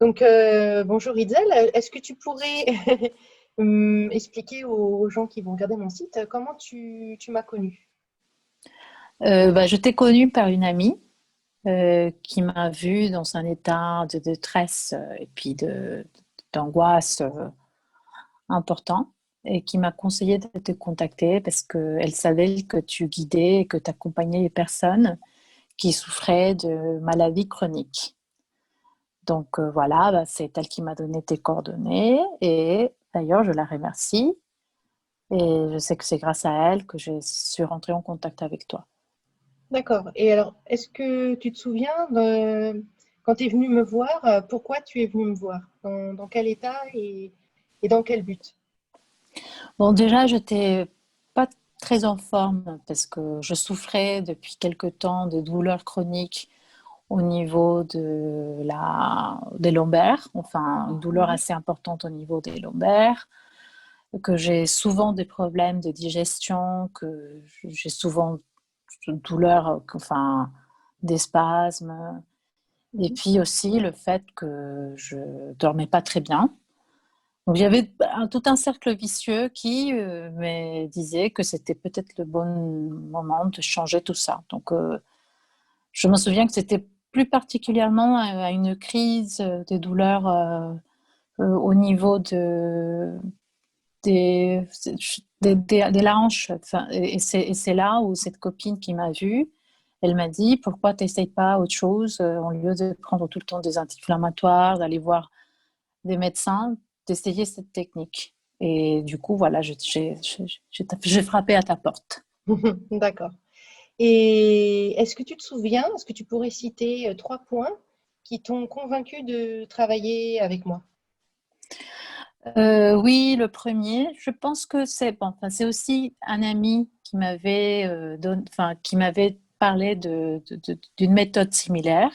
Donc, bonjour Itzel, est-ce que tu pourrais expliquer aux gens qui vont regarder mon site comment tu m'as connue? Je t'ai connue par une amie qui m'a vue dans un état de détresse et puis d'angoisse important et qui m'a conseillé de te contacter parce qu'elle savait que tu guidais et que tu accompagnais les personnes qui souffraient de maladies chroniques. Donc voilà, c'est elle qui m'a donné tes coordonnées et d'ailleurs je la remercie et je sais que c'est grâce à elle que je suis rentrée en contact avec toi. D'accord. Et alors, est-ce que tu te souviens quand tu es venue me voir, pourquoi tu es venue me voir? Dans quel état et dans quel but? Bon, déjà, je n'étais pas très en forme parce que je souffrais depuis quelque temps de douleurs chroniques au niveau des lombaires, enfin une douleur Mhm. assez importante au niveau des lombaires, que j'ai souvent des problèmes de digestion, que j'ai souvent de douleurs, enfin des spasmes, et Mhm. puis aussi le fait que je dormais pas très bien. Donc j'avais tout un cercle vicieux qui me disait que c'était peut-être le bon moment de changer tout ça. Donc je me souviens que c'était plus particulièrement à une crise de douleur au niveau des, des larynges. Enfin, et c'est là où cette copine qui m'a vue, elle m'a dit pourquoi tu n'essayes pas autre chose au lieu de prendre tout le temps des anti-inflammatoires, d'aller voir des médecins, d'essayer cette technique. Et du coup, voilà, j'ai frappé à ta porte. D'accord. Et est-ce que tu pourrais citer trois points qui t'ont convaincu de travailler avec moi? Oui, le premier, je pense que c'est bon, enfin, c'est aussi un ami qui m'avait enfin, qui m'avait parlé d'une méthode similaire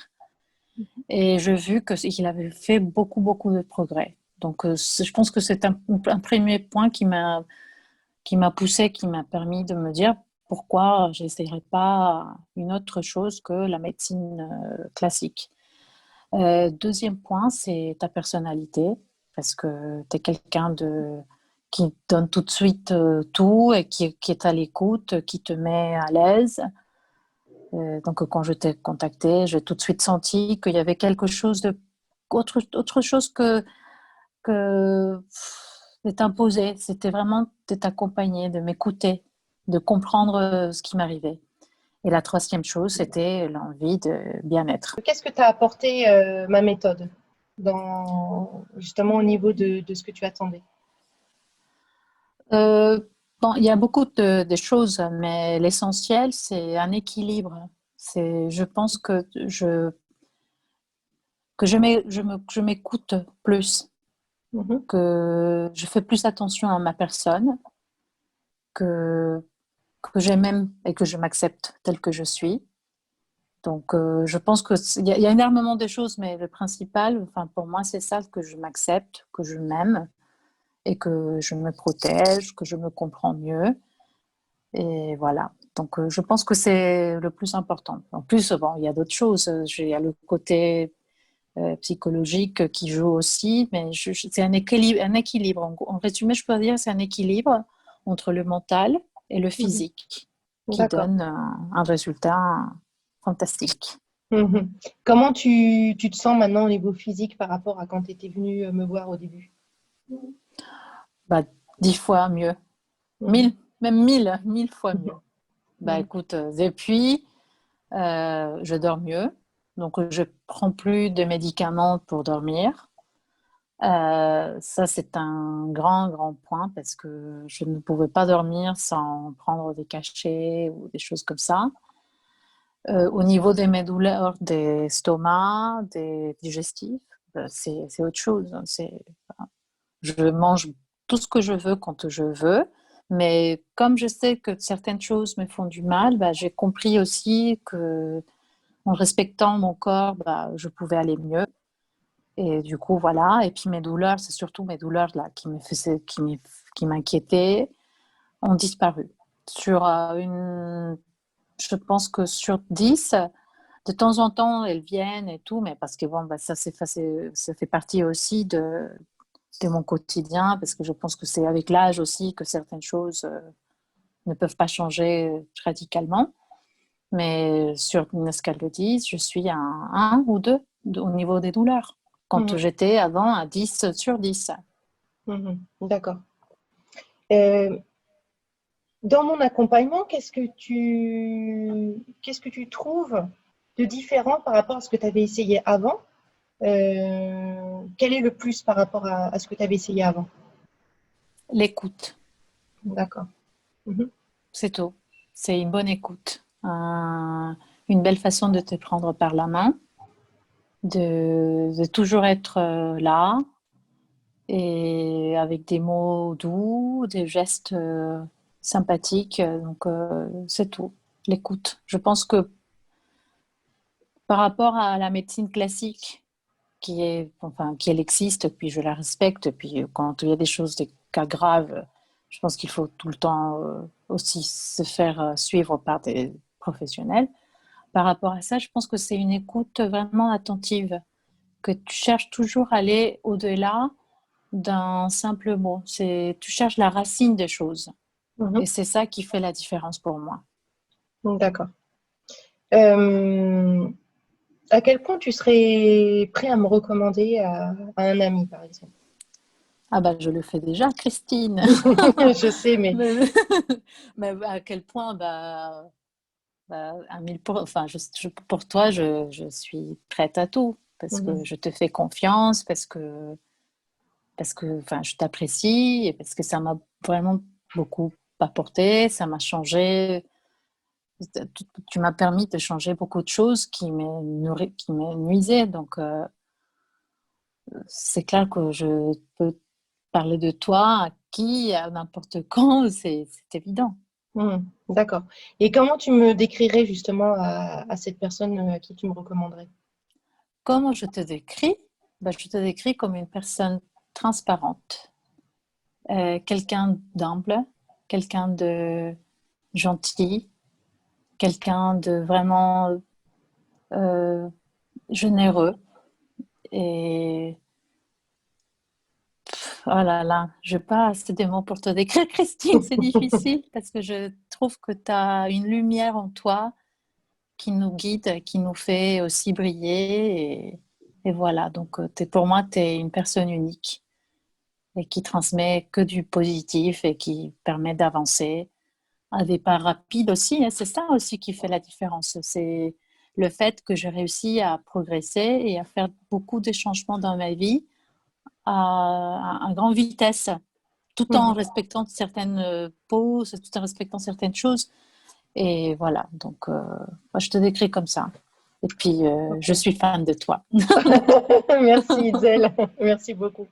et j'ai vu qu'il avait fait beaucoup, beaucoup de progrès. Donc, je pense que c'est un premier point qui m'a poussé, qui m'a permis de me dire pourquoi je n'essayerais pas une autre chose que la médecine classique. Deuxième point, c'est ta personnalité, parce que tu es quelqu'un qui donne tout de suite tout et qui est à l'écoute, qui te met à l'aise. Donc quand je t'ai contacté, j'ai tout de suite senti qu'il y avait quelque chose autre chose que de t'imposer. C'était vraiment de t'accompagner, de m'écouter, de comprendre ce qui m'arrivait. Et la troisième chose, c'était l'envie de bien-être. Qu'est-ce que t'as apporté ma méthode justement au niveau de ce que tu attendais? Euh, bon, il y a beaucoup de choses, mais l'essentiel, c'est un équilibre. Je pense que je m'écoute plus, Mhm. que je fais plus attention à ma personne, que, que j'aime et que je m'accepte telle que je suis. Donc, je pense il y a énormément de choses, mais le principal, enfin, pour moi, c'est ça, que je m'accepte, que je m'aime et que je me protège, que je me comprends mieux. Et voilà. Donc, je pense que c'est le plus important. En plus, bon, il y a d'autres choses. Il y a le côté psychologique qui joue aussi, mais c'est un équilibre. En résumé, je peux dire c'est un équilibre entre le mental et le Mhm. physique qui D'accord. donne un résultat fantastique. Mhm. Comment tu te sens maintenant au niveau physique par rapport à quand tu étais venue me voir au début? Bah, 10 fois mieux. Mhm. 1000 fois mieux. Bah, Mhm. écoute, depuis, je dors mieux. Donc, je prends plus de médicaments pour dormir. Ça, c'est un grand, grand point parce que je ne pouvais pas dormir sans prendre des cachets ou des choses comme ça. Au niveau de mes douleurs des stomacs, des digestifs, c'est autre chose. Je mange tout ce que je veux quand je veux, mais comme je sais que certaines choses me font du mal, bah, j'ai compris aussi que en respectant mon corps, bah, je pouvais aller mieux. Et du coup, voilà. Et puis mes douleurs, c'est surtout mes douleurs là qui m'inquiétaient, ont disparu. Sur je pense que sur 10, de temps en temps, elles viennent et tout, mais parce que bon, bah, ça fait partie aussi de mon quotidien, parce que je pense que c'est avec l'âge aussi que certaines choses ne peuvent pas changer radicalement. Mais sur une escale de 10, je suis à 1 ou 2 au niveau des douleurs. Quand Mhm. j'étais avant à 10 sur 10. Mhm. D'accord. Euh, Dans mon accompagnement, qu'est-ce que tu trouves de différent par rapport à ce que tu avais essayé avant? Quel est le plus par rapport à ce que tu avais essayé avant? L'écoute, D'accord. Mhm. c'est tout. C'est une bonne écoute. Une belle façon de te prendre par la main, de toujours être là et avec des mots doux, des gestes sympathiques. Donc, c'est tout. L'écoute. Je pense que par rapport à la médecine classique, qui elle existe, puis je la respecte, puis quand il y a des choses, des cas graves, je pense qu'il faut tout le temps aussi se faire suivre par des professionnels. Par rapport à ça, je pense que c'est une écoute vraiment attentive, que tu cherches toujours à aller au-delà d'un simple mot. Tu cherches la racine des choses. Et Mhm. c'est ça qui fait la différence pour moi. D'accord. Euh, à quel point tu serais prêt à me recommander à un ami, par exemple? Ah bah je le fais déjà, Christine. Je sais, mais mais, mais à quel point à 1000 enfin, pour toi, je suis prête à tout parce que mhm. je te fais confiance, parce que enfin, je t'apprécie et parce que ça m'a vraiment beaucoup apporté, ça m'a changé. Tu m'as permis de changer beaucoup de choses qui me nuisaient. Donc, c'est clair que je peux parler de toi à qui, à n'importe quand, c'est évident. Mhm. D'accord. Et comment tu me décrirais justement à cette personne à qui tu me recommanderais? Comment je te décris? Ben, je te décris comme une personne transparente, quelqu'un d'humble, quelqu'un de gentil, quelqu'un de vraiment euh, généreux. Et oh là là, je n'ai pas assez de mots pour te décrire, Christine, c'est difficile parce que je trouve que tu as une lumière en toi qui nous guide, qui nous fait aussi briller. Et voilà, donc pour moi, tu es une personne unique et qui transmet que du positif et qui permet d'avancer à des pas rapides aussi. Hein. C'est ça aussi qui fait la différence. C'est le fait que j'ai réussi à progresser et à faire beaucoup de changements dans ma vie à grande vitesse, tout en Mhm. respectant certaines pauses, tout en respectant certaines choses. Et voilà, donc moi, je te décris comme ça. Et puis, je Ok. suis fan de toi. Merci Itzel, merci beaucoup.